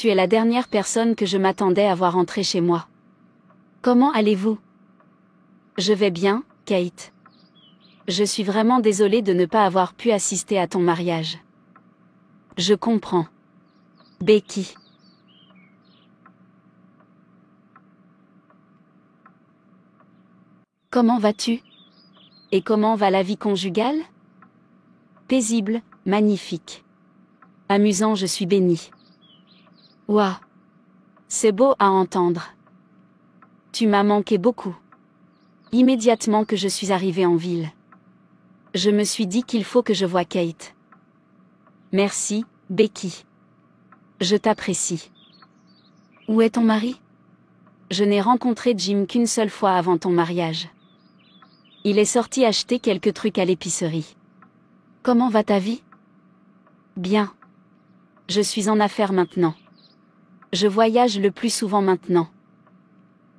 Tu es la dernière personne que je m'attendais à voir entrer chez moi. Comment allez-vous? Je vais bien, Kate. Je suis vraiment désolée de ne pas avoir pu assister à ton mariage. Je comprends. Becky. Comment vas-tu? Et comment va la vie conjugale? Paisible, magnifique. Amusant, je suis bénie. Ouah. C'est beau à entendre. Tu m'as manqué beaucoup. Immédiatement que je suis arrivée en ville, je me suis dit qu'il faut que je voie Kate. Merci, Becky. Je t'apprécie. Où est ton mari? Je n'ai rencontré Jim qu'une seule fois avant ton mariage. Il est sorti acheter quelques trucs à l'épicerie. Comment va ta vie? Bien. Je suis en affaires maintenant. Je voyage le plus souvent maintenant.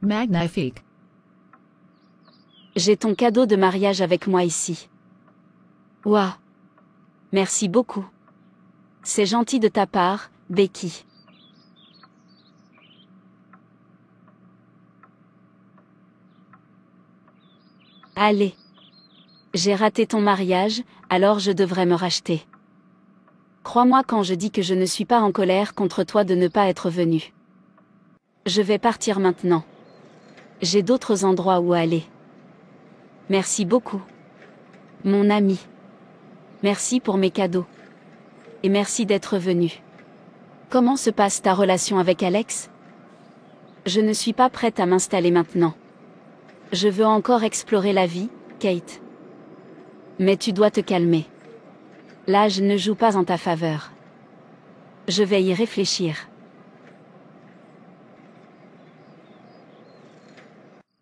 Magnifique. J'ai ton cadeau de mariage avec moi ici. Ouah. Merci beaucoup. C'est gentil de ta part, Becky. Allez. J'ai raté ton mariage, alors je devrais me racheter. Crois-moi quand je dis que je ne suis pas en colère contre toi de ne pas être venu. Je vais partir maintenant. J'ai d'autres endroits où aller. Merci beaucoup. Mon ami. Merci pour mes cadeaux. Et merci d'être venu. Comment se passe ta relation avec Alex? Je ne suis pas prête à m'installer maintenant. Je veux encore explorer la vie, Kate. Mais tu dois te calmer. L'âge ne joue pas en ta faveur. Je vais y réfléchir.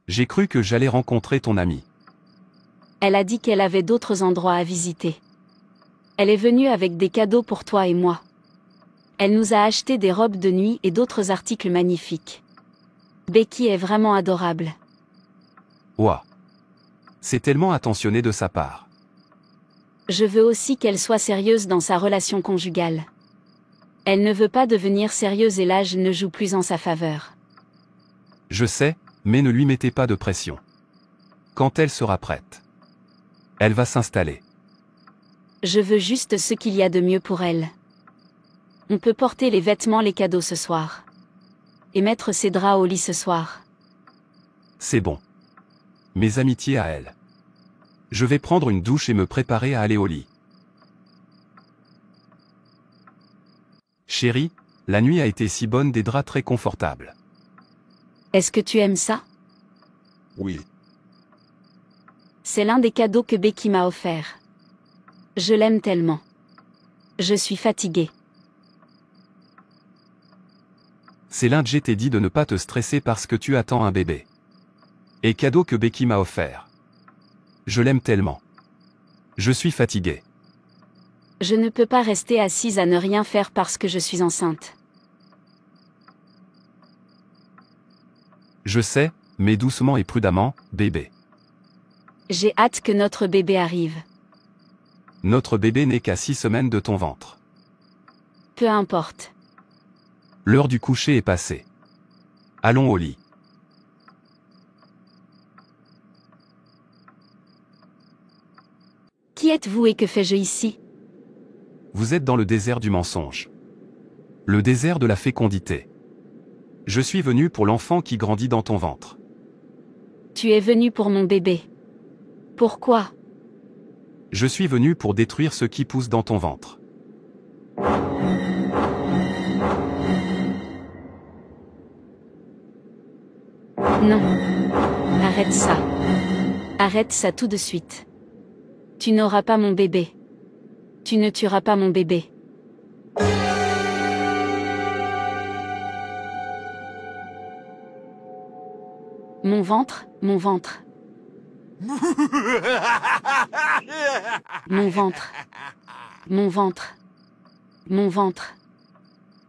J'ai cru que j'allais rencontrer ton amie. Elle a dit qu'elle avait d'autres endroits à visiter. Elle est venue avec des cadeaux pour toi et moi. Elle nous a acheté des robes de nuit et d'autres articles magnifiques. Becky est vraiment adorable. Ouah. C'est tellement attentionné de sa part. Je veux aussi qu'elle soit sérieuse dans sa relation conjugale. Elle ne veut pas devenir sérieuse et l'âge ne joue plus en sa faveur. Je sais, mais ne lui mettez pas de pression. Quand elle sera prête, elle va s'installer. Je veux juste ce qu'il y a de mieux pour elle. On peut porter les vêtements, les cadeaux ce soir. Et mettre ses draps au lit ce soir. C'est bon. Mes amitiés à elle. Je vais prendre une douche et me préparer à aller au lit. Chérie, la nuit a été si bonne, des draps très confortables. Est-ce que tu aimes ça? Oui. C'est l'un des cadeaux que Becky m'a offert. Je l'aime tellement. Je suis fatiguée. C'est l'un de je t'ai dit de ne pas te stresser parce que tu attends un bébé. Et cadeau que Becky m'a offert. Je l'aime tellement. Je suis fatiguée. Je ne peux pas rester assise à ne rien faire parce que je suis enceinte. Je sais, mais doucement et prudemment, bébé. J'ai hâte que notre bébé arrive. Notre bébé n'est qu'à 6 semaines de ton ventre. Peu importe. L'heure du coucher est passée. Allons au lit. Qui êtes-vous et que fais-je ici? Vous êtes dans le désert du mensonge. Le désert de la fécondité. Je suis venu pour l'enfant qui grandit dans ton ventre. Tu es venu pour mon bébé. Pourquoi? Je suis venu pour détruire ce qui pousse dans ton ventre. Non. Arrête ça. Arrête ça tout de suite. Tu n'auras pas mon bébé. Tu ne tueras pas mon bébé. Mon ventre, mon ventre. Mon ventre. Mon ventre. Mon ventre.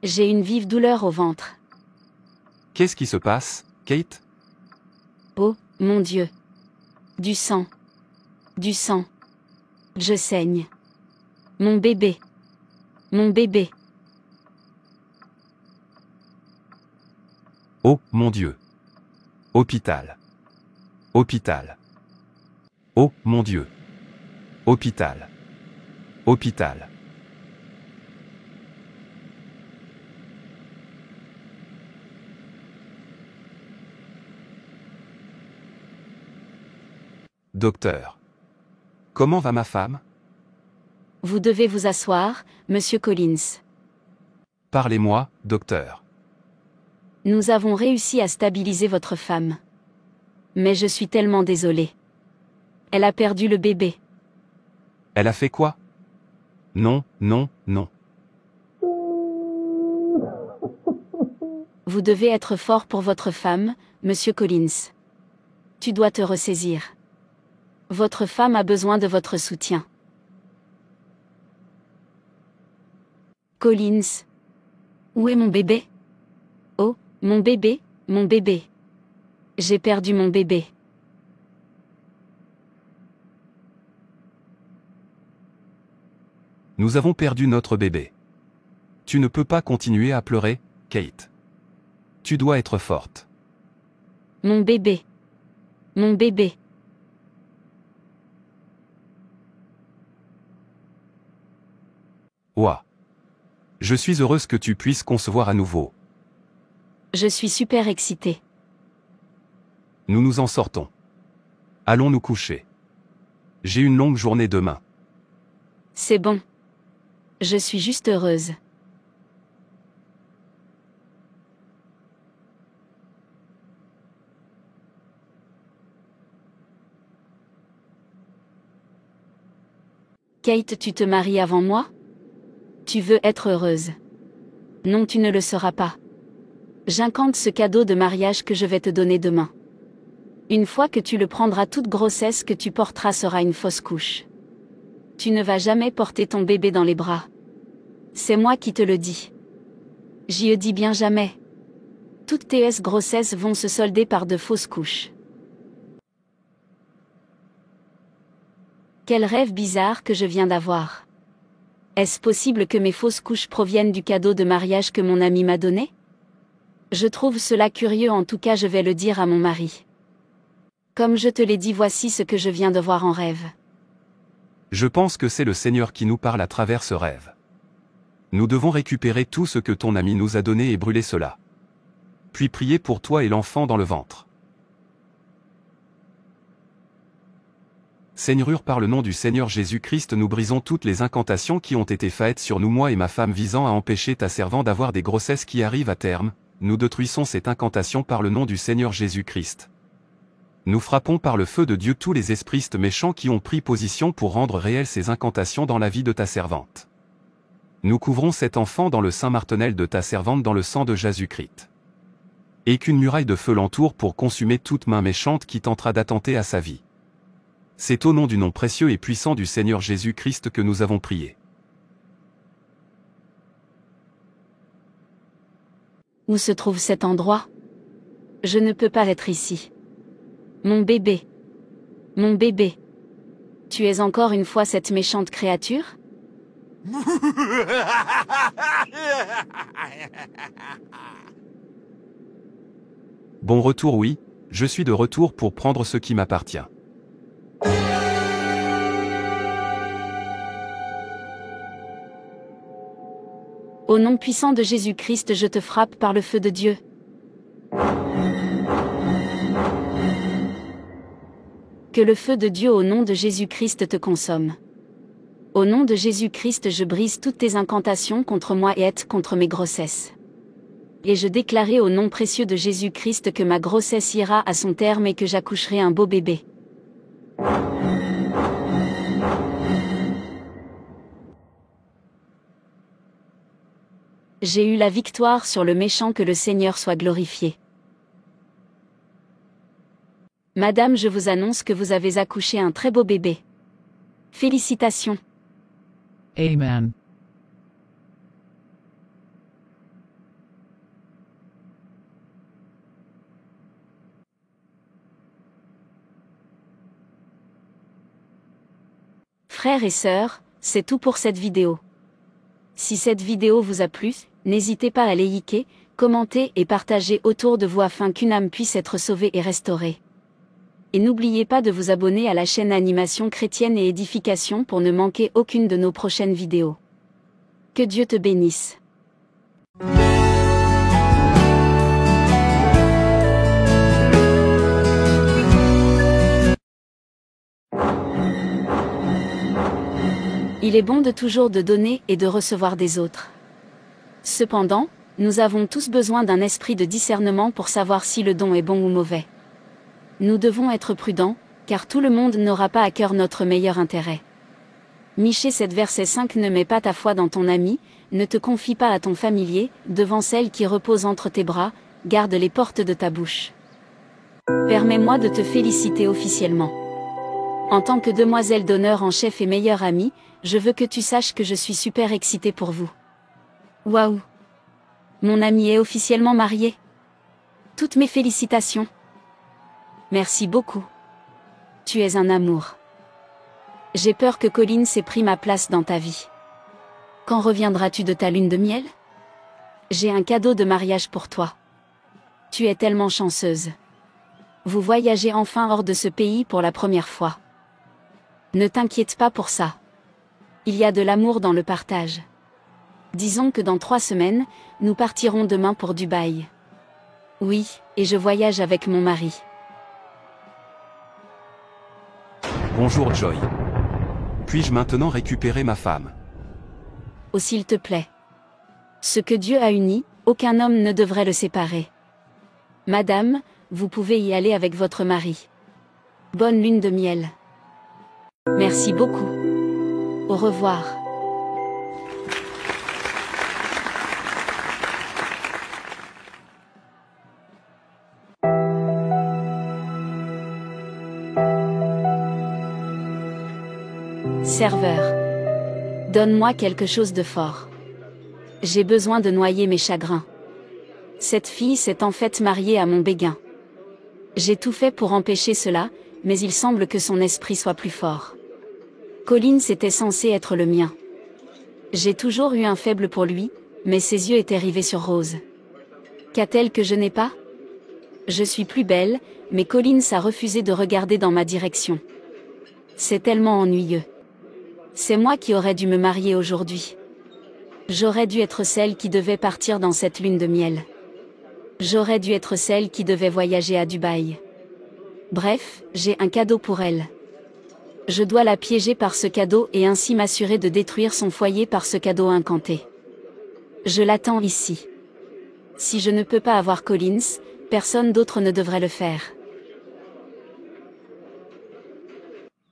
J'ai une vive douleur au ventre. Qu'est-ce qui se passe, Kate? Oh, mon Dieu. Du sang. Du sang. Je saigne. Mon bébé. Mon bébé. Oh, mon Dieu. Hôpital. Hôpital. Oh, mon Dieu. Hôpital. Hôpital. Docteur. Comment va ma femme? Vous devez vous asseoir, Monsieur Collins. Parlez-moi, docteur. Nous avons réussi à stabiliser votre femme. Mais je suis tellement désolée. Elle a perdu le bébé. Elle a fait quoi? Non, non, non. Vous devez être fort pour votre femme, Monsieur Collins. Tu dois te ressaisir. Votre femme a besoin de votre soutien. Collins. Où est mon bébé? Oh, mon bébé, mon bébé. J'ai perdu mon bébé. Nous avons perdu notre bébé. Tu ne peux pas continuer à pleurer, Kate. Tu dois être forte. Mon bébé. Mon bébé. Ouah. Je suis heureuse que tu puisses concevoir à nouveau. Je suis super excitée. Nous nous en sortons. Allons nous coucher. J'ai une longue journée demain. C'est bon. Je suis juste heureuse. Kate, tu te maries avant moi? Tu veux être heureuse. Non, tu ne le seras pas. J'incante ce cadeau de mariage que je vais te donner demain. Une fois que tu le prendras, toute grossesse que tu porteras sera une fausse couche. Tu ne vas jamais porter ton bébé dans les bras. C'est moi qui te le dis. J'y dis bien jamais. Toutes tes grossesses vont se solder par de fausses couches. Quel rêve bizarre que je viens d'avoir. Est-ce possible que mes fausses couches proviennent du cadeau de mariage que mon ami m'a donné? Je trouve cela curieux, en tout cas je vais le dire à mon mari. Comme je te l'ai dit, voici ce que je viens de voir en rêve. Je pense que c'est le Seigneur qui nous parle à travers ce rêve. Nous devons récupérer tout ce que ton ami nous a donné et brûler cela. Puis prier pour toi et l'enfant dans le ventre. Seigneur, par le nom du Seigneur Jésus-Christ, nous brisons toutes les incantations qui ont été faites sur nous, moi et ma femme, visant à empêcher ta servante d'avoir des grossesses qui arrivent à terme. Nous détruisons cette incantation par le nom du Seigneur Jésus-Christ. Nous frappons par le feu de Dieu tous les esprits méchants qui ont pris position pour rendre réelles ces incantations dans la vie de ta servante. Nous couvrons cet enfant dans le sein martennel de ta servante dans le sang de Jésus-Christ. Et qu'une muraille de feu l'entoure pour consumer toute main méchante qui tentera d'attenter à sa vie. C'est au nom du nom précieux et puissant du Seigneur Jésus-Christ que nous avons prié. Où se trouve cet endroit? Je ne peux pas être ici. Mon bébé. Mon bébé. Tu es encore une fois cette méchante créature? Bon retour, oui, je suis de retour pour prendre ce qui m'appartient. Au nom puissant de Jésus-Christ, je te frappe par le feu de Dieu. Que le feu de Dieu au nom de Jésus-Christ te consomme. Au nom de Jésus-Christ, je brise toutes tes incantations contre moi et contre mes grossesses. Et je déclarais au nom précieux de Jésus-Christ que ma grossesse ira à son terme et que j'accoucherai un beau bébé. J'ai eu la victoire sur le méchant, que le Seigneur soit glorifié. Madame, je vous annonce que vous avez accouché un très beau bébé. Félicitations. Amen. Frères et sœurs, c'est tout pour cette vidéo. Si cette vidéo vous a plu, n'hésitez pas à liker, commenter et partager autour de vous afin qu'une âme puisse être sauvée et restaurée. Et n'oubliez pas de vous abonner à la chaîne Animation Chrétienne et Édification pour ne manquer aucune de nos prochaines vidéos. Que Dieu te bénisse. Il est bon de toujours de donner et de recevoir des autres. Cependant, nous avons tous besoin d'un esprit de discernement pour savoir si le don est bon ou mauvais. Nous devons être prudents, car tout le monde n'aura pas à cœur notre meilleur intérêt. Michée 7 verset 5. Ne mets pas ta foi dans ton ami, ne te confie pas à ton familier, devant celle qui repose entre tes bras, garde les portes de ta bouche. Permets-moi de te féliciter officiellement. En tant que demoiselle d'honneur en chef et meilleure amie, je veux que tu saches que je suis super excitée pour vous. Waouh! Mon ami est officiellement marié. Toutes mes félicitations. Merci beaucoup. Tu es un amour. J'ai peur que Collins ait pris ma place dans ta vie. Quand reviendras-tu de ta lune de miel? J'ai un cadeau de mariage pour toi. Tu es tellement chanceuse. Vous voyagez enfin hors de ce pays pour la première fois. Ne t'inquiète pas pour ça. Il y a de l'amour dans le partage. Disons que dans 3 semaines, nous partirons demain pour Dubaï. Oui, et je voyage avec mon mari. Bonjour Joy. Puis-je maintenant récupérer ma femme? Oh s'il te plaît. Ce que Dieu a uni, aucun homme ne devrait le séparer. Madame, vous pouvez y aller avec votre mari. Bonne lune de miel. Merci beaucoup. Au revoir. Serveur. Donne-moi quelque chose de fort. J'ai besoin de noyer mes chagrins. Cette fille s'est en fait mariée à mon béguin. J'ai tout fait pour empêcher cela, mais il semble que son esprit soit plus fort. Collins était censé être le mien. J'ai toujours eu un faible pour lui, mais ses yeux étaient rivés sur Rose. Qu'a-t-elle que je n'ai pas? Je suis plus belle, mais Collins a refusé de regarder dans ma direction. C'est tellement ennuyeux. C'est moi qui aurais dû me marier aujourd'hui. J'aurais dû être celle qui devait partir dans cette lune de miel. J'aurais dû être celle qui devait voyager à Dubaï. Bref, j'ai un cadeau pour elle. Je dois la piéger par ce cadeau et ainsi m'assurer de détruire son foyer par ce cadeau incanté. Je l'attends ici. Si je ne peux pas avoir Collins, personne d'autre ne devrait le faire.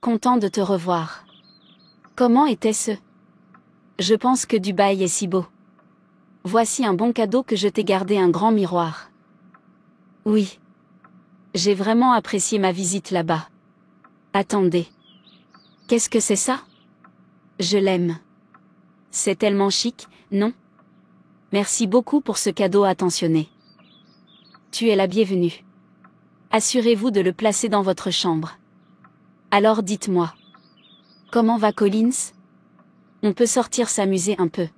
Content de te revoir. Comment était-ce? Je pense que Dubaï est si beau. Voici un bon cadeau que je t'ai gardé, un grand miroir. Oui. J'ai vraiment apprécié ma visite là-bas. Attendez. Qu'est-ce que c'est ça? Je l'aime. C'est tellement chic, non? Merci beaucoup pour ce cadeau attentionné. Tu es la bienvenue. Assurez-vous de le placer dans votre chambre. Alors dites-moi. Comment va Collins? On peut sortir s'amuser un peu.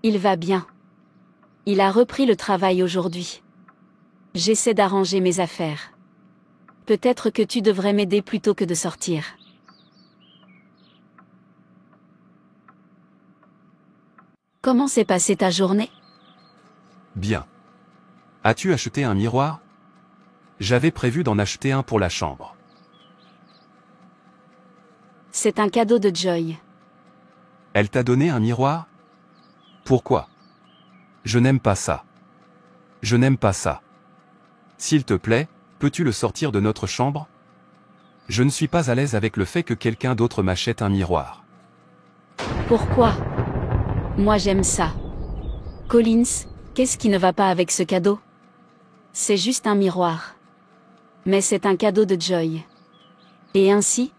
Il va bien. Il a repris le travail aujourd'hui. J'essaie d'arranger mes affaires. Peut-être que tu devrais m'aider plutôt que de sortir. Comment s'est passée ta journée? Bien. As-tu acheté un miroir? J'avais prévu d'en acheter un pour la chambre. C'est un cadeau de Joy. Elle t'a donné un miroir? Pourquoi? Je n'aime pas ça. Je n'aime pas ça. S'il te plaît, peux-tu le sortir de notre chambre? Je ne suis pas à l'aise avec le fait que quelqu'un d'autre m'achète un miroir. Pourquoi? Moi j'aime ça. Collins, qu'est-ce qui ne va pas avec ce cadeau? C'est juste un miroir. Mais c'est un cadeau de Joy. Et ainsi?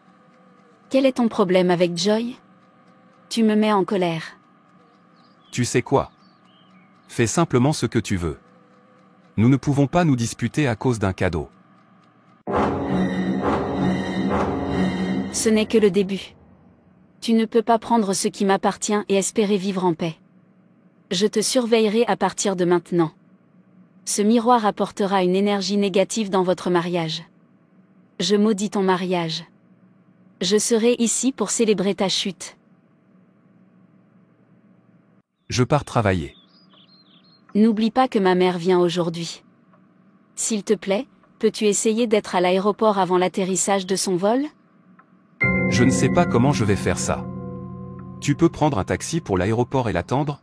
Quel est ton problème avec Joy? Tu me mets en colère. Tu sais quoi? Fais simplement ce que tu veux. Nous ne pouvons pas nous disputer à cause d'un cadeau. Ce n'est que le début. Tu ne peux pas prendre ce qui m'appartient et espérer vivre en paix. Je te surveillerai à partir de maintenant. Ce miroir apportera une énergie négative dans votre mariage. Je maudis ton mariage. Je serai ici pour célébrer ta chute. Je pars travailler. N'oublie pas que ma mère vient aujourd'hui. S'il te plaît, peux-tu essayer d'être à l'aéroport avant l'atterrissage de son vol? Je ne sais pas comment je vais faire ça. Tu peux prendre un taxi pour l'aéroport et l'attendre?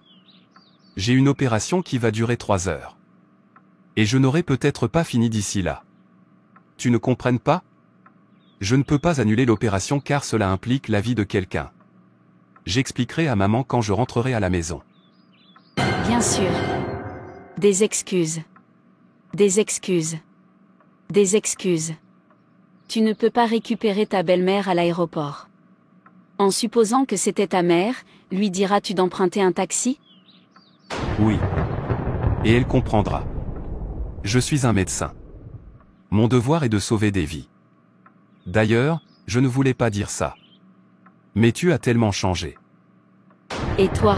J'ai une opération qui va durer 3 heures. Et je n'aurai peut-être pas fini d'ici là. Tu ne comprennes pas? Je ne peux pas annuler l'opération car cela implique la vie de quelqu'un. J'expliquerai à maman quand je rentrerai à la maison. Bien sûr. Des excuses. Des excuses. Des excuses. Tu ne peux pas récupérer ta belle-mère à l'aéroport. En supposant que c'était ta mère, lui diras-tu d'emprunter un taxi? Oui. Et elle comprendra. Je suis un médecin. Mon devoir est de sauver des vies. D'ailleurs, je ne voulais pas dire ça. Mais tu as tellement changé. Et toi?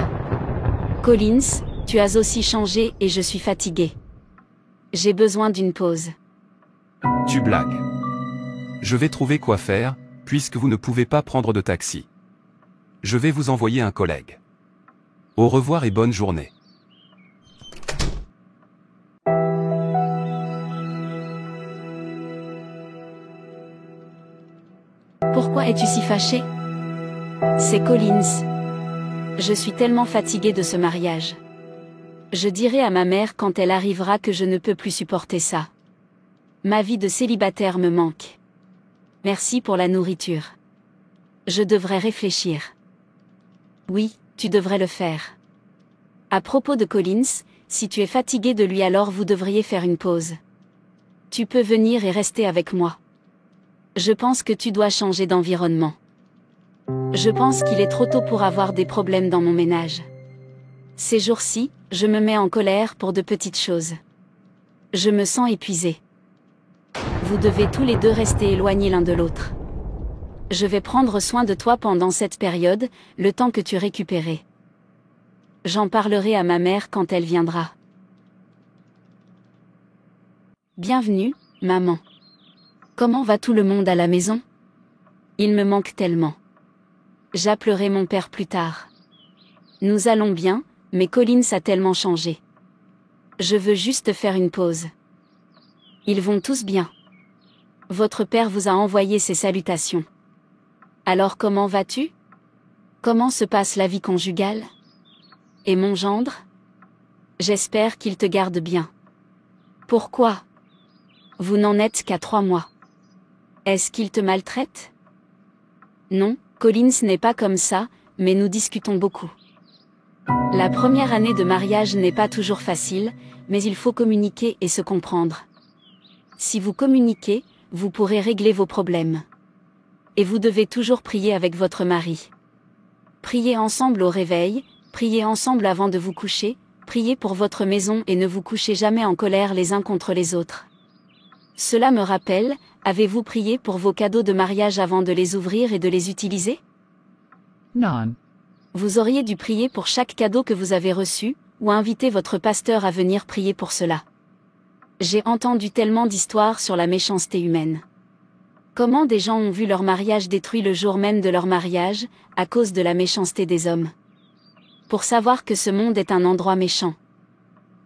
Collins, tu as aussi changé et je suis fatiguée. J'ai besoin d'une pause. Tu blagues. Je vais trouver quoi faire, puisque vous ne pouvez pas prendre de taxi. Je vais vous envoyer un collègue. Au revoir et bonne journée. Pourquoi es-tu si fâché? C'est Collins. Je suis tellement fatiguée de ce mariage. Je dirai à ma mère quand elle arrivera que je ne peux plus supporter ça. Ma vie de célibataire me manque. Merci pour la nourriture. Je devrais réfléchir. Oui, tu devrais le faire. À propos de Collins, si tu es fatigué de lui alors vous devriez faire une pause. Tu peux venir et rester avec moi. Je pense que tu dois changer d'environnement. Je pense qu'il est trop tôt pour avoir des problèmes dans mon ménage. Ces jours-ci, je me mets en colère pour de petites choses. Je me sens épuisée. Vous devez tous les deux rester éloignés l'un de l'autre. Je vais prendre soin de toi pendant cette période, le temps que tu récupérais. J'en parlerai à ma mère quand elle viendra. Bienvenue, maman. Comment va tout le monde à la maison? Il me manque tellement. J'appellerai mon père plus tard. Nous allons bien, mais Collins a tellement changé. Je veux juste faire une pause. Ils vont tous bien. Votre père vous a envoyé ses salutations. Alors comment vas-tu? Comment se passe la vie conjugale? Et mon gendre? J'espère qu'il te garde bien. Pourquoi? Vous n'en êtes qu'à 3 mois. Est-ce qu'il te maltraite? Non, Collins n'est pas comme ça, mais nous discutons beaucoup. La première année de mariage n'est pas toujours facile, mais il faut communiquer et se comprendre. Si vous communiquez, vous pourrez régler vos problèmes. Et vous devez toujours prier avec votre mari. Priez ensemble au réveil, priez ensemble avant de vous coucher, priez pour votre maison et ne vous couchez jamais en colère les uns contre les autres. Cela me rappelle, avez-vous prié pour vos cadeaux de mariage avant de les ouvrir et de les utiliser? Non. Vous auriez dû prier pour chaque cadeau que vous avez reçu, ou inviter votre pasteur à venir prier pour cela. J'ai entendu tellement d'histoires sur la méchanceté humaine. Comment des gens ont vu leur mariage détruit le jour même de leur mariage, à cause de la méchanceté des hommes. Pour savoir que ce monde est un endroit méchant.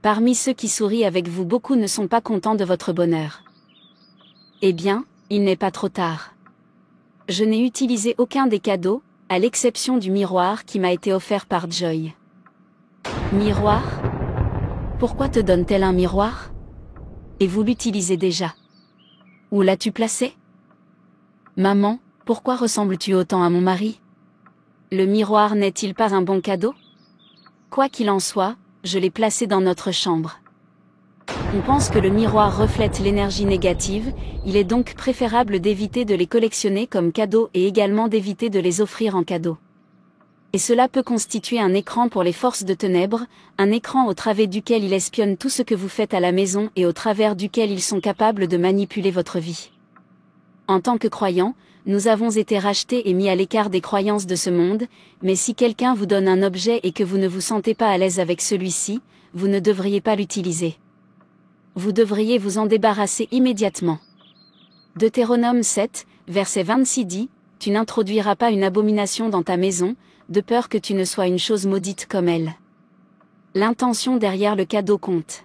Parmi ceux qui sourient avec vous, beaucoup ne sont pas contents de votre bonheur. Eh bien, il n'est pas trop tard. Je n'ai utilisé aucun des cadeaux, à l'exception du miroir qui m'a été offert par Joy. Miroir? Pourquoi te donne-t-elle un miroir? Et vous l'utilisez déjà. Où l'as-tu placé? Maman, pourquoi ressembles-tu autant à mon mari? Le miroir n'est-il pas un bon cadeau? Quoi qu'il en soit, je l'ai placé dans notre chambre. On pense que le miroir reflète l'énergie négative, il est donc préférable d'éviter de les collectionner comme cadeaux et également d'éviter de les offrir en cadeau. Et cela peut constituer un écran pour les forces de ténèbres, un écran au travers duquel ils espionnent tout ce que vous faites à la maison et au travers duquel ils sont capables de manipuler votre vie. En tant que croyant, nous avons été rachetés et mis à l'écart des croyances de ce monde, mais si quelqu'un vous donne un objet et que vous ne vous sentez pas à l'aise avec celui-ci, vous ne devriez pas l'utiliser. Vous devriez vous en débarrasser immédiatement. Deutéronome 7, verset 26 dit, « Tu n'introduiras pas une abomination dans ta maison, de peur que tu ne sois une chose maudite comme elle. » L'intention derrière le cadeau compte.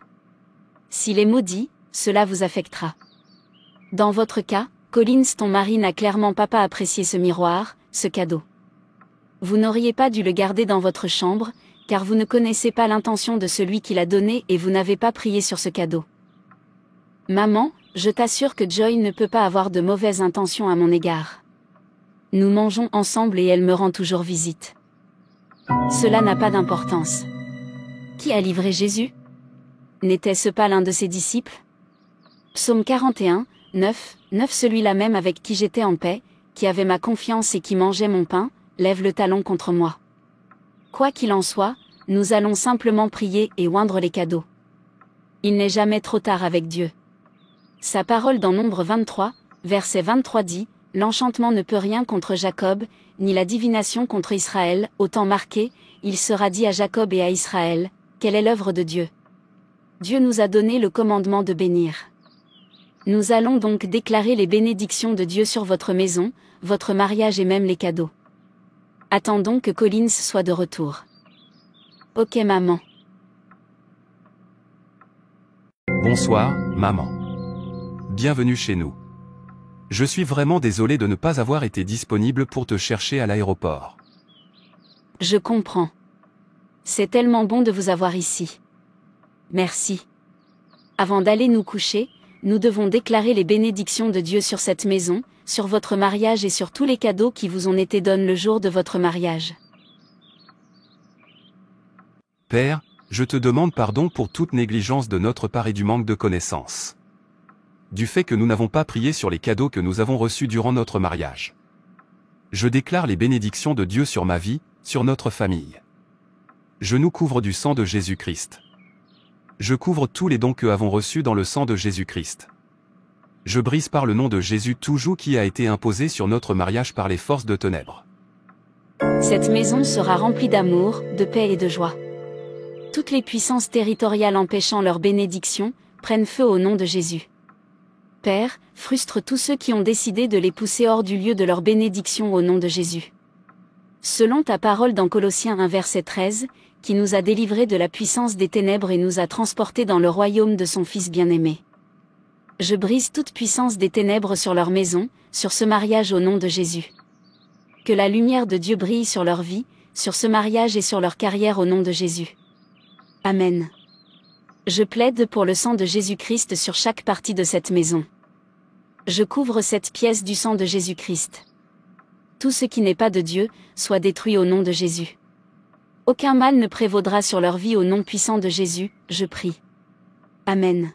S'il est maudit, cela vous affectera. Dans votre cas, Collins, ton mari n'a clairement pas apprécié ce miroir, ce cadeau. Vous n'auriez pas dû le garder dans votre chambre, car vous ne connaissez pas l'intention de celui qui l'a donné et vous n'avez pas prié sur ce cadeau. Maman, je t'assure que Joy ne peut pas avoir de mauvaises intentions à mon égard. Nous mangeons ensemble et elle me rend toujours visite. Cela n'a pas d'importance. Qui a livré Jésus? N'était-ce pas l'un de ses disciples? Psaume 41, 9, celui-là même avec qui j'étais en paix, qui avait ma confiance et qui mangeait mon pain, lève le talon contre moi. Quoi qu'il en soit, nous allons simplement prier et oindre les cadeaux. Il n'est jamais trop tard avec Dieu. Sa parole dans Nombre 23, verset 23 dit, « L'enchantement ne peut rien contre Jacob, ni la divination contre Israël, au temps marqué, il sera dit à Jacob et à Israël, quelle est l'œuvre de Dieu. » Dieu nous a donné le commandement de bénir. Nous allons donc déclarer les bénédictions de Dieu sur votre maison, votre mariage et même les cadeaux. Attendons que Collins soit de retour. Ok maman. Bonsoir, maman. Bienvenue chez nous. Je suis vraiment désolé de ne pas avoir été disponible pour te chercher à l'aéroport. Je comprends. C'est tellement bon de vous avoir ici. Merci. Avant d'aller nous coucher, nous devons déclarer les bénédictions de Dieu sur cette maison, sur votre mariage et sur tous les cadeaux qui vous ont été donnés le jour de votre mariage. Père, je te demande pardon pour toute négligence de notre part et du manque de connaissances. Du fait que nous n'avons pas prié sur les cadeaux que nous avons reçus durant notre mariage. Je déclare les bénédictions de Dieu sur ma vie, sur notre famille. Je nous couvre du sang de Jésus-Christ. Je couvre tous les dons que avons reçus dans le sang de Jésus-Christ. Je brise par le nom de Jésus tout joug qui a été imposé sur notre mariage par les forces de ténèbres. Cette maison sera remplie d'amour, de paix et de joie. Toutes les puissances territoriales empêchant leur bénédiction, prennent feu au nom de Jésus. Père, frustre tous ceux qui ont décidé de les pousser hors du lieu de leur bénédiction au nom de Jésus. Selon ta parole dans Colossiens 1 verset 13, qui nous a délivrés de la puissance des ténèbres et nous a transportés dans le royaume de son Fils bien-aimé. Je brise toute puissance des ténèbres sur leur maison, sur ce mariage au nom de Jésus. Que la lumière de Dieu brille sur leur vie, sur ce mariage et sur leur carrière au nom de Jésus. Amen. Je plaide pour le sang de Jésus-Christ sur chaque partie de cette maison. Je couvre cette pièce du sang de Jésus-Christ. Tout ce qui n'est pas de Dieu, soit détruit au nom de Jésus. Aucun mal ne prévaudra sur leur vie au nom puissant de Jésus, je prie. Amen.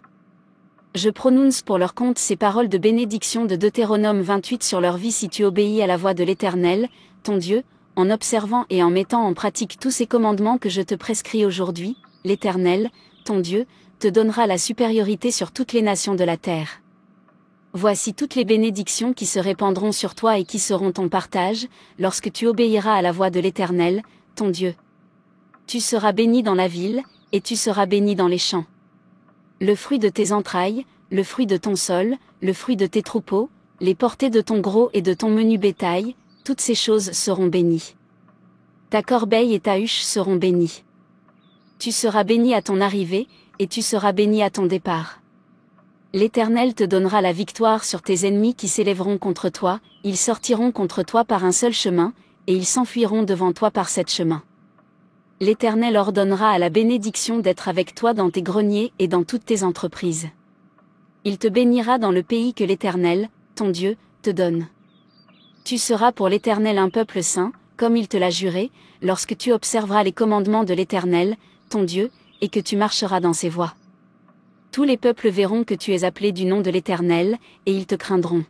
Je prononce pour leur compte ces paroles de bénédiction de Deutéronome 28 sur leur vie si tu obéis à la voix de l'Éternel, ton Dieu, en observant et en mettant en pratique tous ces commandements que je te prescris aujourd'hui, l'Éternel, ton Dieu, te donnera la supériorité sur toutes les nations de la terre. Voici toutes les bénédictions qui se répandront sur toi et qui seront ton partage, lorsque tu obéiras à la voix de l'Éternel, ton Dieu. Tu seras béni dans la ville, et tu seras béni dans les champs. Le fruit de tes entrailles, le fruit de ton sol, le fruit de tes troupeaux, les portées de ton gros et de ton menu bétail, toutes ces choses seront bénies. Ta corbeille et ta huche seront bénies. Tu seras béni à ton arrivée, et tu seras béni à ton départ. L'Éternel te donnera la victoire sur tes ennemis qui s'élèveront contre toi, ils sortiront contre toi par un seul chemin, et ils s'enfuiront devant toi par 7 chemins. L'Éternel ordonnera à la bénédiction d'être avec toi dans tes greniers et dans toutes tes entreprises. Il te bénira dans le pays que l'Éternel, ton Dieu, te donne. Tu seras pour l'Éternel un peuple saint, comme il te l'a juré, lorsque tu observeras les commandements de l'Éternel, ton Dieu, et que tu marcheras dans ses voies. Tous les peuples verront que tu es appelé du nom de l'Éternel, et ils te craindront.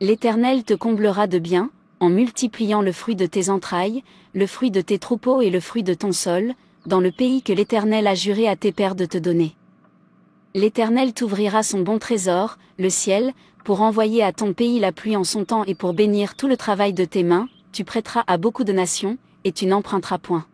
L'Éternel te comblera de bien, en multipliant le fruit de tes entrailles, le fruit de tes troupeaux et le fruit de ton sol, dans le pays que l'Éternel a juré à tes pères de te donner. L'Éternel t'ouvrira son bon trésor, le ciel, pour envoyer à ton pays la pluie en son temps et pour bénir tout le travail de tes mains, tu prêteras à beaucoup de nations, et tu n'emprunteras point.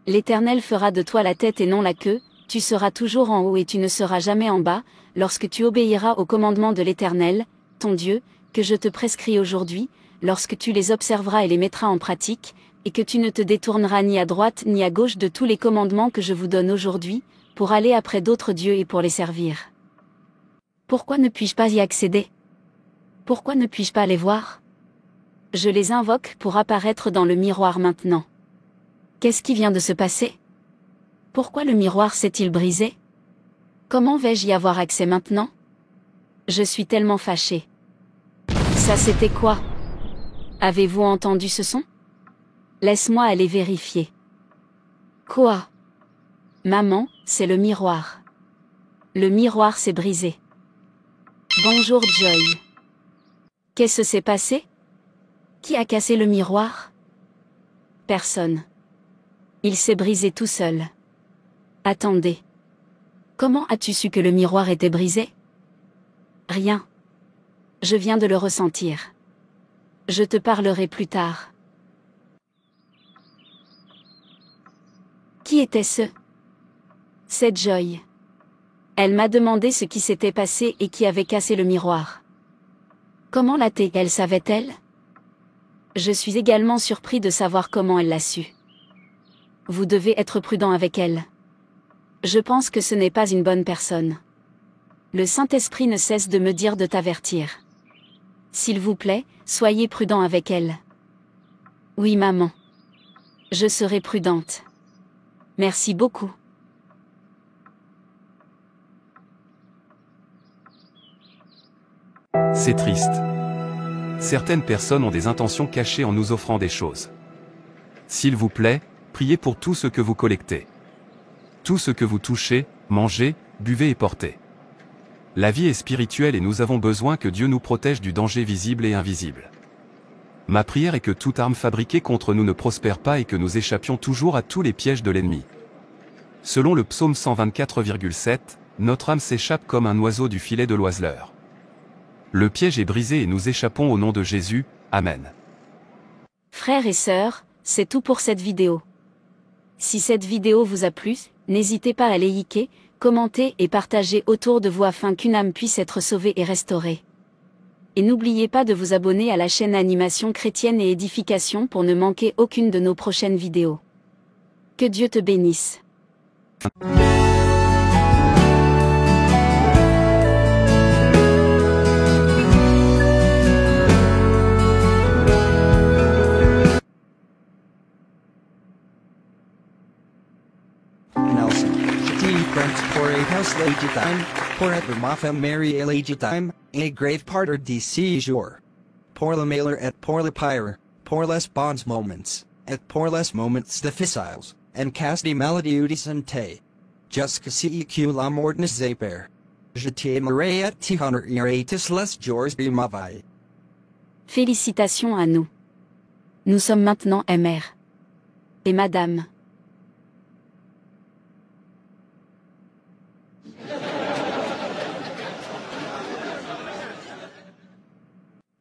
L'Éternel fera de toi la tête et non la queue, tu seras toujours en haut et tu ne seras jamais en bas, lorsque tu obéiras aux commandements de l'Éternel, ton Dieu, que je te prescris aujourd'hui, lorsque tu les observeras et les mettras en pratique, et que tu ne te détourneras ni à droite ni à gauche de tous les commandements que je vous donne aujourd'hui, pour aller après d'autres dieux et pour les servir. Pourquoi ne puis-je pas y accéder? Pourquoi ne puis-je pas les voir? Je les invoque pour apparaître dans le miroir maintenant. Qu'est-ce qui vient de se passer? Pourquoi le miroir s'est-il brisé? Comment vais-je y avoir accès maintenant? Je suis tellement fâchée. Ça c'était quoi? Avez-vous entendu ce son? Laisse-moi aller vérifier. Quoi? Maman, c'est le miroir. Le miroir s'est brisé. Bonjour Joy. Qu'est-ce qui s'est passé? Qui a cassé le miroir? Personne. Il s'est brisé tout seul. Attendez. Comment as-tu su que le miroir était brisé? Rien. Je viens de le ressentir. Je te parlerai plus tard. Qui était-ce? C'est Joy. Elle m'a demandé ce qui s'était passé et qui avait cassé le miroir. Comment l'a-t-elle savait-elle? Je suis également surpris de savoir comment elle l'a su. Vous devez être prudent avec elle. Je pense que ce n'est pas une bonne personne. Le Saint-Esprit ne cesse de me dire de t'avertir. S'il vous plaît, soyez prudent avec elle. Oui, maman. Je serai prudente. Merci beaucoup. C'est triste. Certaines personnes ont des intentions cachées en nous offrant des choses. S'il vous plaît, priez pour tout ce que vous collectez. Tout ce que vous touchez, mangez, buvez et portez. La vie est spirituelle et nous avons besoin que Dieu nous protège du danger visible et invisible. Ma prière est que toute arme fabriquée contre nous ne prospère pas et que nous échappions toujours à tous les pièges de l'ennemi. Selon le psaume 124,7, notre âme s'échappe comme un oiseau du filet de l'oiseleur. Le piège est brisé et nous échappons au nom de Jésus. Amen. Frères et sœurs, c'est tout pour cette vidéo. Si cette vidéo vous a plu, n'hésitez pas à liker, commenter et partager autour de vous afin qu'une âme puisse être sauvée et restaurée. Et n'oubliez pas de vous abonner à la chaîne Animation Chrétienne et Édification pour ne manquer aucune de nos prochaines vidéos. Que Dieu te bénisse. Nelson, Shati Prince pour a house legitime, pour être ma femme Mary a legitime, a grave parter de séjour. Pour le mailer et pour le pyre, pour les bons moments, et pour les moments difficiles, and casti maladies santé. Jusque si que la mort ne sépare. Je t'aimerai et t'y honorerai tis les jours de ma vie. Félicitations à nous. Nous sommes maintenant mères. Et madame.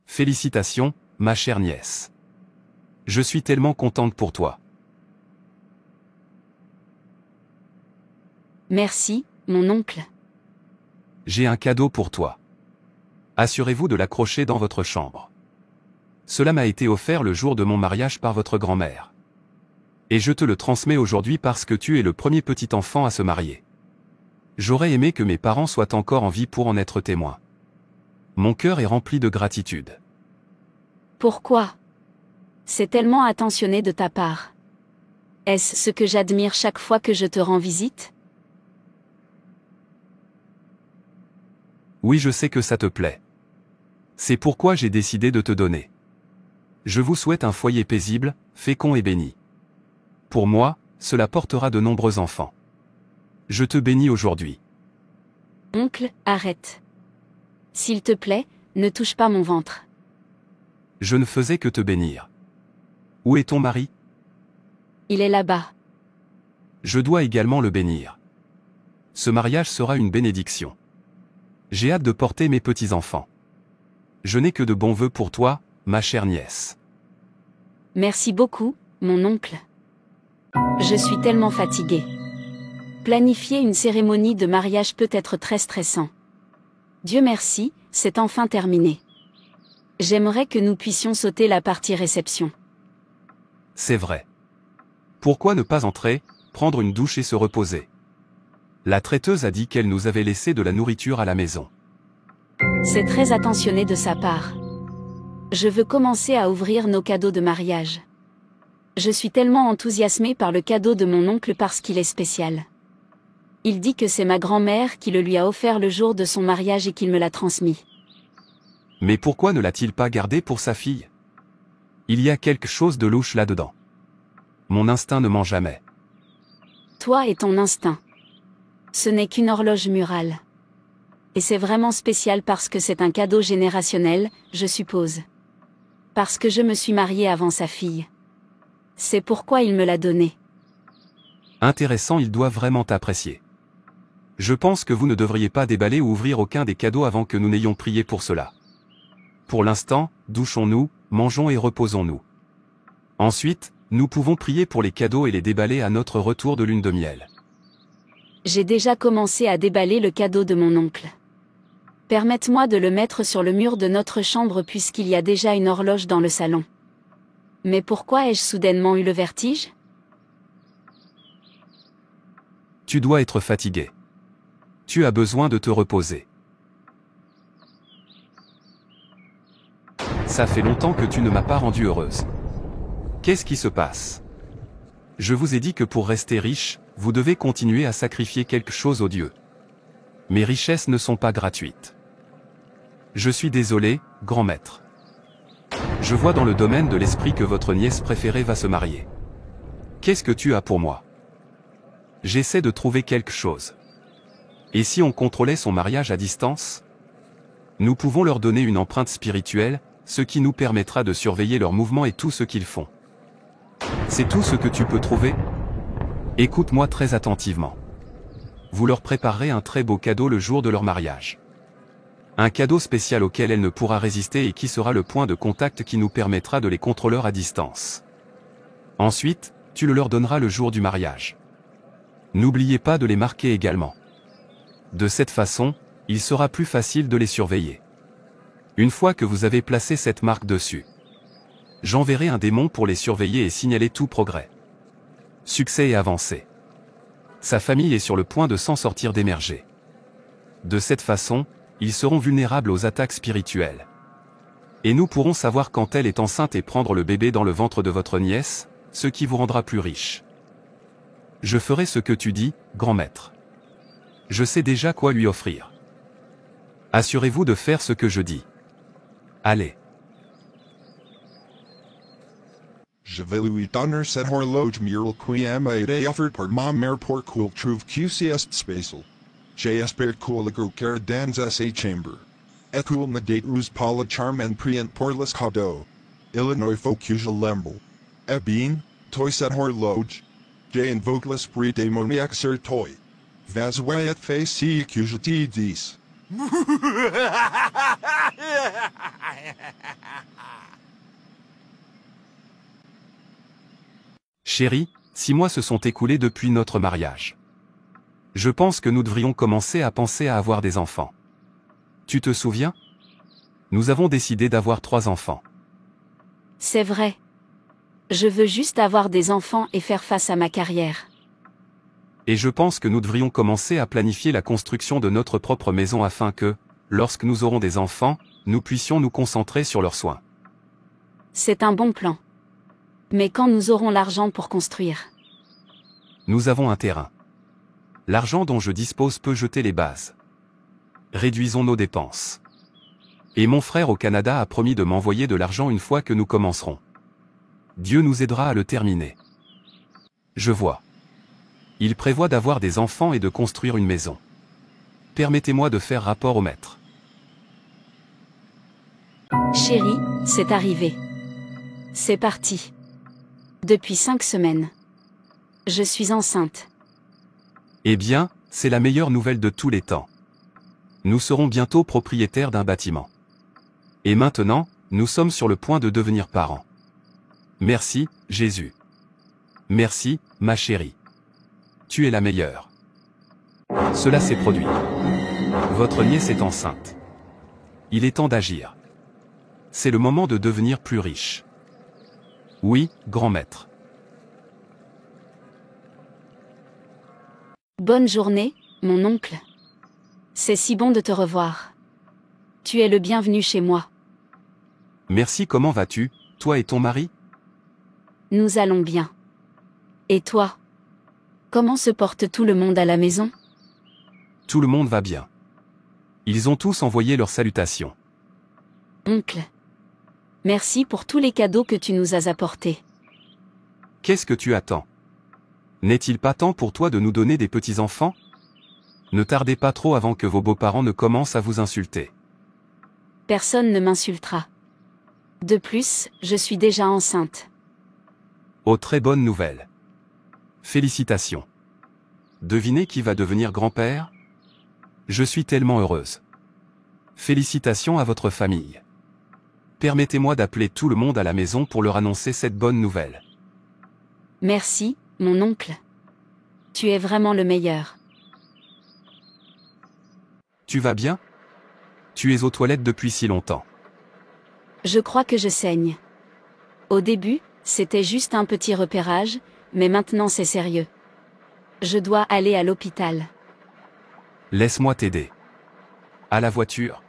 Félicitations, ma chère nièce. Je suis tellement contente pour toi. Merci, mon oncle. J'ai un cadeau pour toi. Assurez-vous de l'accrocher dans votre chambre. Cela m'a été offert le jour de mon mariage par votre grand-mère. Et je te le transmets aujourd'hui parce que tu es le premier petit enfant à se marier. J'aurais aimé que mes parents soient encore en vie pour en être témoins. Mon cœur est rempli de gratitude. Pourquoi? C'est tellement attentionné de ta part. Est-ce ce que j'admire chaque fois que je te rends visite? Oui, je sais que ça te plaît. C'est pourquoi j'ai décidé de te donner. Je vous souhaite un foyer paisible, fécond et béni. Pour moi, cela portera de nombreux enfants. Je te bénis aujourd'hui. Oncle, arrête. S'il te plaît, ne touche pas mon ventre. Je ne faisais que te bénir. Où est ton mari? Il est là-bas. Je dois également le bénir. Ce mariage sera une bénédiction. J'ai hâte de porter mes petits-enfants. Je n'ai que de bons vœux pour toi, ma chère nièce. Merci beaucoup, mon oncle. Je suis tellement fatiguée. Planifier une cérémonie de mariage peut être très stressant. Dieu merci, c'est enfin terminé. J'aimerais que nous puissions sauter la partie réception. C'est vrai. Pourquoi ne pas entrer, prendre une douche et se reposer? La traiteuse a dit qu'elle nous avait laissé de la nourriture à la maison. C'est très attentionné de sa part. Je veux commencer à ouvrir nos cadeaux de mariage. Je suis tellement enthousiasmée par le cadeau de mon oncle parce qu'il est spécial. Il dit que c'est ma grand-mère qui le lui a offert le jour de son mariage et qu'il me l'a transmis. Mais pourquoi ne l'a-t-il pas gardé pour sa fille? Il y a quelque chose de louche là-dedans. Mon instinct ne ment jamais. Toi et ton instinct. Ce n'est qu'une horloge murale. Et c'est vraiment spécial parce que c'est un cadeau générationnel, je suppose. Parce que je me suis mariée avant sa fille. C'est pourquoi il me l'a donné. Intéressant, il doit vraiment t'apprécier. Je pense que vous ne devriez pas déballer ou ouvrir aucun des cadeaux avant que nous n'ayons prié pour cela. Pour l'instant, douchons-nous, mangeons et reposons-nous. Ensuite, nous pouvons prier pour les cadeaux et les déballer à notre retour de lune de miel. J'ai déjà commencé à déballer le cadeau de mon oncle. Permette-moi de le mettre sur le mur de notre chambre puisqu'il y a déjà une horloge dans le salon. Mais pourquoi ai-je soudainement eu le vertige? Tu dois être fatigué. Tu as besoin de te reposer. Ça fait longtemps que tu ne m'as pas rendue heureuse. Qu'est-ce qui se passe? Je vous ai dit que pour rester riche, vous devez continuer à sacrifier quelque chose aux dieux. Mes richesses ne sont pas gratuites. Je suis désolé, grand maître. Je vois dans le domaine de l'esprit que votre nièce préférée va se marier. Qu'est-ce que tu as pour moi? J'essaie de trouver quelque chose. Et si on contrôlait son mariage à distance? Nous pouvons leur donner une empreinte spirituelle, ce qui nous permettra de surveiller leurs mouvements et tout ce qu'ils font. C'est tout ce que tu peux trouver? Écoute-moi très attentivement. Vous leur préparerez un très beau cadeau le jour de leur mariage. Un cadeau spécial auquel elle ne pourra résister et qui sera le point de contact qui nous permettra de les contrôler à distance. Ensuite, tu le leur donneras le jour du mariage. N'oubliez pas de les marquer également. De cette façon, il sera plus facile de les surveiller. Une fois que vous avez placé cette marque dessus, j'enverrai un démon pour les surveiller et signaler tout progrès. Succès et avancée. Sa famille est sur le point de s'en sortir d'émerger. De cette façon, ils seront vulnérables aux attaques spirituelles. Et nous pourrons savoir quand elle est enceinte et prendre le bébé dans le ventre de votre nièce, ce qui vous rendra plus riche. Je ferai ce que tu dis, grand maître. Je sais déjà quoi lui offrir. Assurez-vous de faire ce que je dis. Allez. Je vais lui donner cette horloge murale qui m'a été offerte par ma mère pour qu'elle trouve que c'est spécial. J'espère qu'elle le garde dans sa chambre. Et qu'elle ne détruise pas le charme en priant pour les cadeaux. Il ne faut que je l'aime. Eh bien, toi cette horloge. J'invoque l'esprit démoniaque sur toi. Vas-y et fais ce que je te dis. Chérie, 6 mois se sont écoulés depuis notre mariage. Je pense que nous devrions commencer à penser à avoir des enfants. Tu te souviens? Nous avons décidé d'avoir 3 enfants. C'est vrai. Je veux juste avoir des enfants et faire face à ma carrière. Et je pense que nous devrions commencer à planifier la construction de notre propre maison afin que, lorsque nous aurons des enfants, nous puissions nous concentrer sur leurs soins. C'est un bon plan. Mais quand nous aurons l'argent pour construire? Nous avons un terrain. L'argent dont je dispose peut jeter les bases. Réduisons nos dépenses. Et mon frère au Canada a promis de m'envoyer de l'argent une fois que nous commencerons. Dieu nous aidera à le terminer. Je vois. Il prévoit d'avoir des enfants et de construire une maison. Permettez-moi de faire rapport au maître. Chérie, c'est arrivé. C'est parti. Depuis 5 semaines. Je suis enceinte. Eh bien, c'est la meilleure nouvelle de tous les temps. Nous serons bientôt propriétaires d'un bâtiment. Et maintenant, nous sommes sur le point de devenir parents. Merci, Jésus. Merci, ma chérie. Tu es la meilleure. Cela s'est produit. Votre nièce est enceinte. Il est temps d'agir. C'est le moment de devenir plus riche. Oui, grand maître. Bonne journée, mon oncle. C'est si bon de te revoir. Tu es le bienvenu chez moi. Merci, comment vas-tu, toi et ton mari? Nous allons bien. Et toi? Comment se porte tout le monde à la maison? Tout le monde va bien. Ils ont tous envoyé leurs salutations. Oncle. Merci pour tous les cadeaux que tu nous as apportés. Qu'est-ce que tu attends? N'est-il pas temps pour toi de nous donner des petits-enfants? Ne tardez pas trop avant que vos beaux-parents ne commencent à vous insulter. Personne ne m'insultera. De plus, je suis déjà enceinte. Oh, très bonne nouvelle. Félicitations. Devinez qui va devenir grand-père? Je suis tellement heureuse. Félicitations à votre famille. Permettez-moi d'appeler tout le monde à la maison pour leur annoncer cette bonne nouvelle. Merci, mon oncle. Tu es vraiment le meilleur. Tu vas bien? Tu es aux toilettes depuis si longtemps. Je crois que je saigne. Au début, c'était juste un petit repérage, mais maintenant c'est sérieux. Je dois aller à l'hôpital. Laisse-moi t'aider. À la voiture.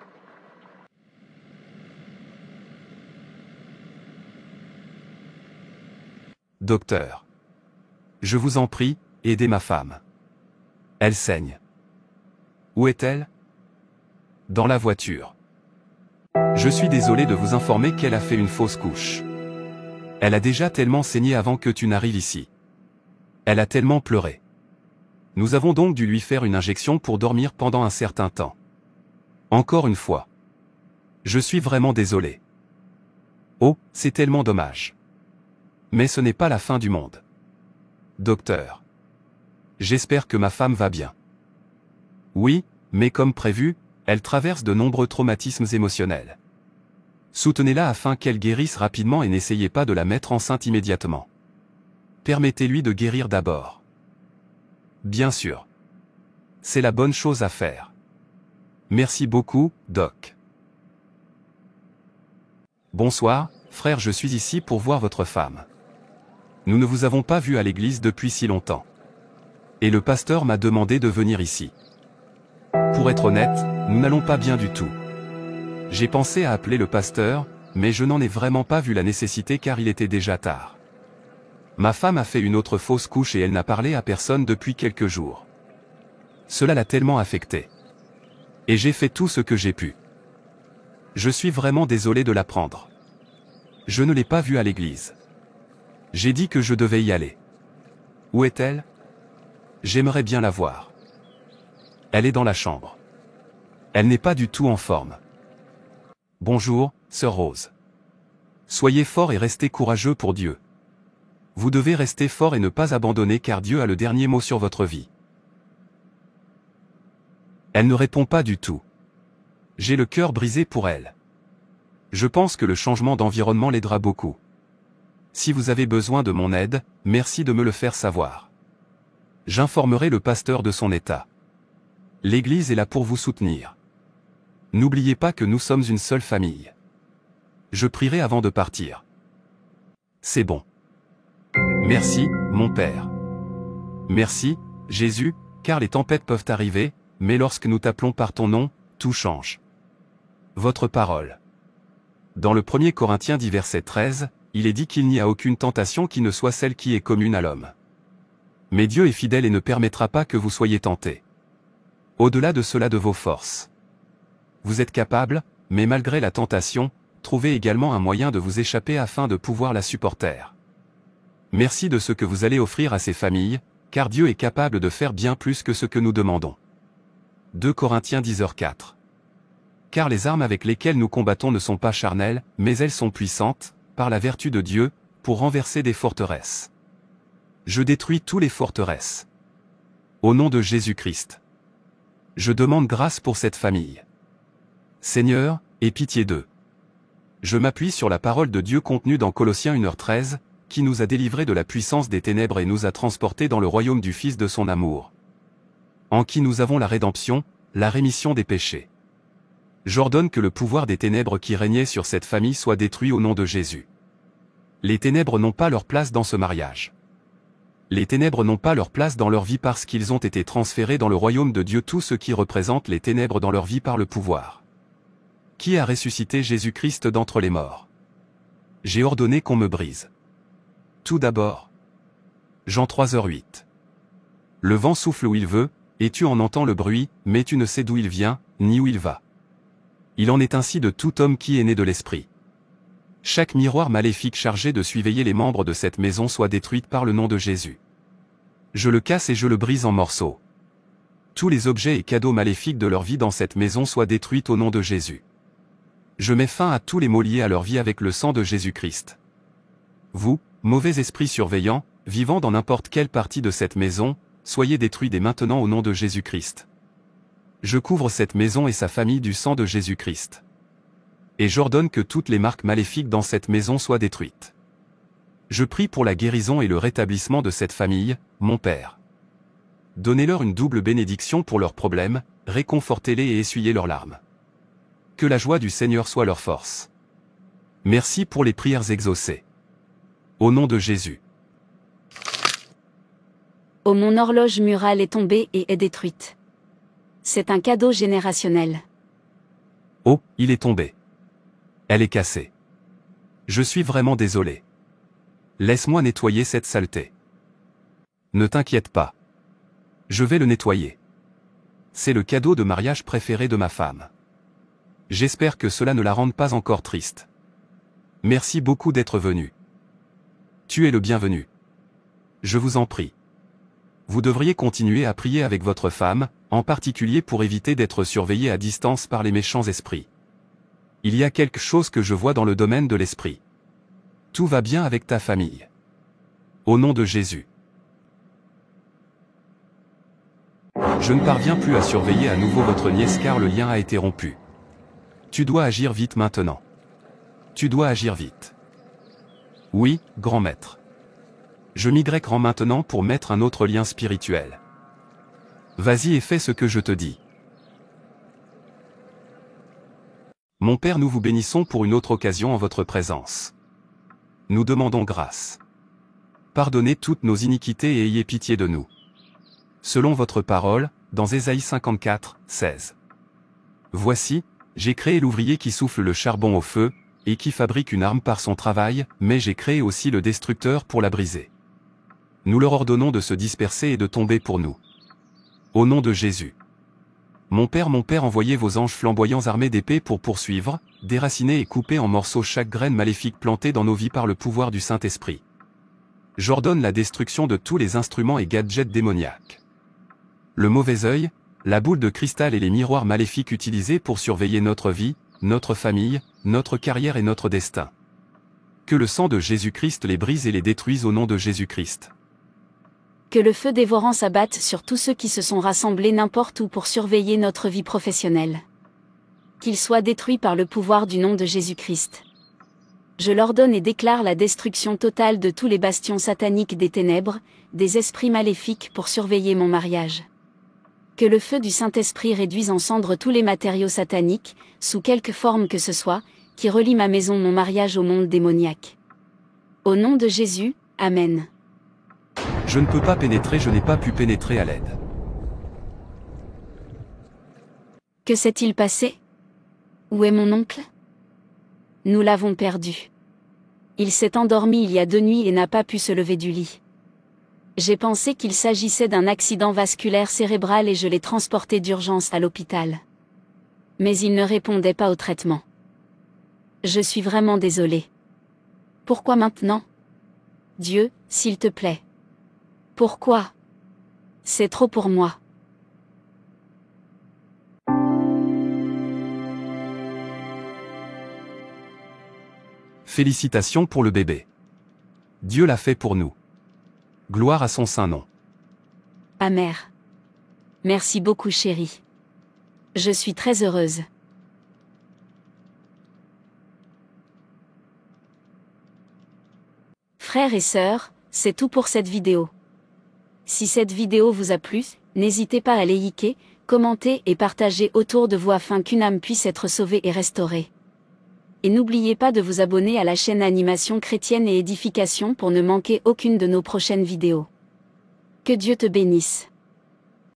Docteur. Je vous en prie, aidez ma femme. Elle saigne. Où est-elle? Dans la voiture. Je suis désolé de vous informer qu'elle a fait une fausse couche. Elle a déjà tellement saigné avant que tu n'arrives ici. Elle a tellement pleuré. Nous avons donc dû lui faire une injection pour dormir pendant un certain temps. Encore une fois. Je suis vraiment désolé. Oh, c'est tellement dommage. Mais ce n'est pas la fin du monde. Docteur. J'espère que ma femme va bien. Oui, mais comme prévu, elle traverse de nombreux traumatismes émotionnels. Soutenez-la afin qu'elle guérisse rapidement et n'essayez pas de la mettre enceinte immédiatement. Permettez-lui de guérir d'abord. Bien sûr. C'est la bonne chose à faire. Merci beaucoup, Doc. Bonsoir, frère, je suis ici pour voir votre femme. Nous ne vous avons pas vu à l'église depuis si longtemps. Et le pasteur m'a demandé de venir ici. Pour être honnête, nous n'allons pas bien du tout. J'ai pensé à appeler le pasteur, mais je n'en ai vraiment pas vu la nécessité car il était déjà tard. Ma femme a fait une autre fausse couche et elle n'a parlé à personne depuis quelques jours. Cela l'a tellement affectée. Et j'ai fait tout ce que j'ai pu. Je suis vraiment désolé de l'apprendre. Je ne l'ai pas vue à l'église. J'ai dit que je devais y aller. Où est-elle? J'aimerais bien la voir. Elle est dans la chambre. Elle n'est pas du tout en forme. Bonjour, sœur Rose. Soyez fort et restez courageux pour Dieu. Vous devez rester fort et ne pas abandonner car Dieu a le dernier mot sur votre vie. Elle ne répond pas du tout. J'ai le cœur brisé pour elle. Je pense que le changement d'environnement l'aidera beaucoup. Si vous avez besoin de mon aide, merci de me le faire savoir. J'informerai le pasteur de son état. L'Église est là pour vous soutenir. N'oubliez pas que nous sommes une seule famille. Je prierai avant de partir. C'est bon. Merci, mon Père. Merci, Jésus, car les tempêtes peuvent arriver, mais lorsque nous t'appelons par ton nom, tout change. Votre parole. Dans le 1er Corinthiens 10 verset 13, il est dit qu'il n'y a aucune tentation qui ne soit celle qui est commune à l'homme. Mais Dieu est fidèle et ne permettra pas que vous soyez tentés. Au-delà de cela de vos forces. Vous êtes capable, mais malgré la tentation, trouvez également un moyen de vous échapper afin de pouvoir la supporter. Merci de ce que vous allez offrir à ces familles, car Dieu est capable de faire bien plus que ce que nous demandons. 2 Corinthiens 10h4. Car les armes avec lesquelles nous combattons ne sont pas charnelles, mais elles sont puissantes, par la vertu de Dieu, pour renverser des forteresses. Je détruis tous les forteresses. Au nom de Jésus-Christ. Je demande grâce pour cette famille. Seigneur, aie pitié d'eux. Je m'appuie sur la parole de Dieu contenue dans Colossiens 1h13, qui nous a délivrés de la puissance des ténèbres et nous a transportés dans le royaume du Fils de son amour, en qui nous avons la rédemption, la rémission des péchés. J'ordonne que le pouvoir des ténèbres qui régnait sur cette famille soit détruit au nom de Jésus. Les ténèbres n'ont pas leur place dans ce mariage. Les ténèbres n'ont pas leur place dans leur vie parce qu'ils ont été transférés dans le royaume de Dieu, tous ceux qui représentent les ténèbres dans leur vie par le pouvoir. Qui a ressuscité Jésus-Christ d'entre les morts? J'ai ordonné qu'on me brise. Tout d'abord. Jean 3h08. Le vent souffle où il veut, et tu en entends le bruit, mais tu ne sais d'où il vient, ni où il va. Il en est ainsi de tout homme qui est né de l'Esprit. Chaque miroir maléfique chargé de surveiller les membres de cette maison soit détruite par le nom de Jésus. Je le casse et je le brise en morceaux. Tous les objets et cadeaux maléfiques de leur vie dans cette maison soient détruits au nom de Jésus. Je mets fin à tous les maux liés à leur vie avec le sang de Jésus-Christ. Vous, mauvais esprits surveillants, vivant dans n'importe quelle partie de cette maison, soyez détruits dès maintenant au nom de Jésus-Christ. Je couvre cette maison et sa famille du sang de Jésus-Christ. Et j'ordonne que toutes les marques maléfiques dans cette maison soient détruites. Je prie pour la guérison et le rétablissement de cette famille, mon Père. Donnez-leur une double bénédiction pour leurs problèmes, réconfortez-les et essuyez leurs larmes. Que la joie du Seigneur soit leur force. Merci pour les prières exaucées. Au nom de Jésus. Oh, mon horloge murale est tombée et est détruite. C'est un cadeau générationnel. Oh, il est tombé. Elle est cassée. Je suis vraiment désolé. Laisse-moi nettoyer cette saleté. Ne t'inquiète pas. Je vais le nettoyer. C'est le cadeau de mariage préféré de ma femme. J'espère que cela ne la rende pas encore triste. Merci beaucoup d'être venu. Tu es le bienvenu. Je vous en prie. Vous devriez continuer à prier avec votre femme, en particulier pour éviter d'être surveillé à distance par les méchants esprits. Il y a quelque chose que je vois dans le domaine de l'esprit. Tout va bien avec ta famille. Au nom de Jésus. Je ne parviens plus à surveiller à nouveau votre nièce car le lien a été rompu. Tu dois agir vite maintenant. Tu dois agir vite. Oui, grand maître. Je m'y rends maintenant pour mettre un autre lien spirituel. Vas-y et fais ce que je te dis. Mon Père, nous vous bénissons pour une autre occasion en votre présence. Nous demandons grâce. Pardonnez toutes nos iniquités et ayez pitié de nous. Selon votre parole, dans Ésaïe 54, 16. Voici, j'ai créé l'ouvrier qui souffle le charbon au feu, et qui fabrique une arme par son travail, mais j'ai créé aussi le destructeur pour la briser. Nous leur ordonnons de se disperser et de tomber pour nous. Au nom de Jésus. Mon Père, envoyez vos anges flamboyants armés d'épées pour poursuivre, déraciner et couper en morceaux chaque graine maléfique plantée dans nos vies par le pouvoir du Saint-Esprit. J'ordonne la destruction de tous les instruments et gadgets démoniaques. Le mauvais œil, la boule de cristal et les miroirs maléfiques utilisés pour surveiller notre vie, notre famille, notre carrière et notre destin. Que le sang de Jésus-Christ les brise et les détruise au nom de Jésus-Christ. Que le feu dévorant s'abatte sur tous ceux qui se sont rassemblés n'importe où pour surveiller notre vie professionnelle. Qu'ils soient détruits par le pouvoir du nom de Jésus-Christ. Je l'ordonne et déclare la destruction totale de tous les bastions sataniques des ténèbres, des esprits maléfiques pour surveiller mon mariage. Que le feu du Saint-Esprit réduise en cendres tous les matériaux sataniques, sous quelque forme que ce soit, qui relient ma maison, mon mariage au monde démoniaque. Au nom de Jésus, Amen. Je ne peux pas pénétrer, je n'ai pas pu pénétrer à l'aide. Que s'est-il passé? Où est mon oncle? Nous l'avons perdu. Il s'est endormi il y a 2 nuits et n'a pas pu se lever du lit. J'ai pensé qu'il s'agissait d'un accident vasculaire cérébral et je l'ai transporté d'urgence à l'hôpital. Mais il ne répondait pas au traitement. Je suis vraiment désolée. Pourquoi maintenant? Dieu, s'il te plaît. Pourquoi? C'est trop pour moi. Félicitations pour le bébé. Dieu l'a fait pour nous. Gloire à son saint nom. Amère. Merci beaucoup chérie. Je suis très heureuse. Frères et sœurs, c'est tout pour cette vidéo. Si cette vidéo vous a plu, n'hésitez pas à liker, commenter et partager autour de vous afin qu'une âme puisse être sauvée et restaurée. Et n'oubliez pas de vous abonner à la chaîne Animation Chrétienne et Édification pour ne manquer aucune de nos prochaines vidéos. Que Dieu te bénisse.